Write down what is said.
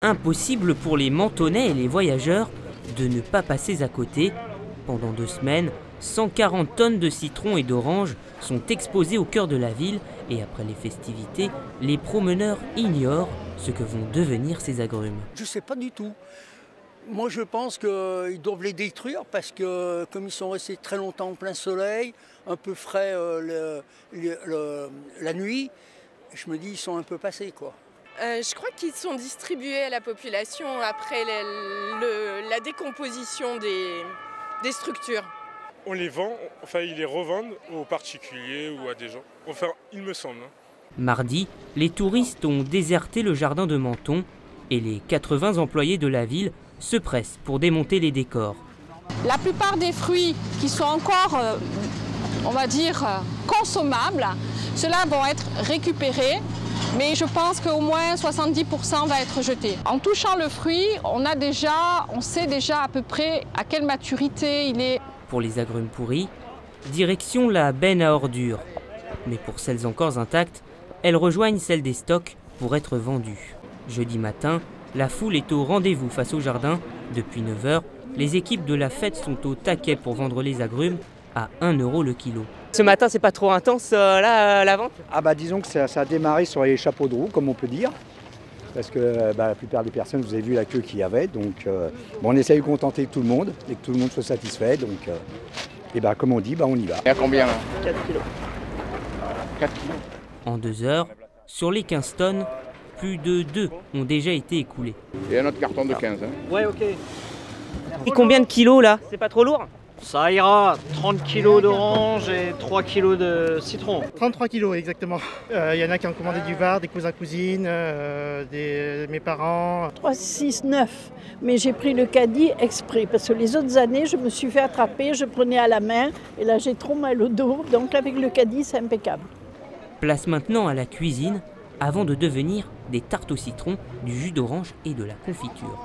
Impossible pour les Mentonnais et les voyageurs de ne pas passer à côté. Pendant 2 semaines, 140 tonnes de citrons et d'oranges sont exposées au cœur de la ville et après les festivités, les promeneurs ignorent ce que vont devenir ces agrumes. Je ne sais pas du tout. Moi je pense qu'ils doivent les détruire parce que comme ils sont restés très longtemps en plein soleil, un peu frais la nuit, je me dis ils sont un peu passés quoi. Je crois qu'ils sont distribués à la population après la décomposition des structures. On les vend, enfin ils les revendent aux particuliers ou à des gens, enfin il me semble. Mardi, les touristes ont déserté le jardin de Menton et les 80 employés de la ville se pressent pour démonter les décors. La plupart des fruits qui sont encore, on va dire, consommables, ceux-là vont être récupérés. Mais je pense qu'au moins 70% va être jeté. En touchant le fruit, on sait déjà à peu près à quelle maturité il est. Pour les agrumes pourris, direction la benne à ordures. Mais pour celles encore intactes, elles rejoignent celles des stocks pour être vendues. Jeudi matin, la foule est au rendez-vous face au jardin. Depuis 9 h, les équipes de la fête sont au taquet pour vendre les agrumes à 1 € le kilo. Ce matin, c'est pas trop intense la vente? Ah bah disons que ça a démarré sur les chapeaux de roue, comme on peut dire. Parce que la plupart des personnes, vous avez vu la queue qu'il y avait. Donc on essaye de contenter tout le monde et que tout le monde soit satisfait. Donc comme on dit, on y va. Et à combien là? 4 kilos. 4 kilos. En 2 heures, sur les 15 tonnes, plus de 2 ont déjà été écoulés. Et un autre carton de 15. Ouais, ok. Et combien de kilos là? C'est pas trop lourd? Ça ira, 30 kg d'orange et 3 kg de citron. 33 kg exactement. Il y en a qui ont commandé du Var, des cousins-cousines, mes parents. 3, 6, 9. Mais j'ai pris le caddie exprès parce que les autres années, je me suis fait attraper, je prenais à la main et là j'ai trop mal au dos. Donc avec le caddie, c'est impeccable. Place maintenant à la cuisine avant de devenir des tartes au citron, du jus d'orange et de la confiture.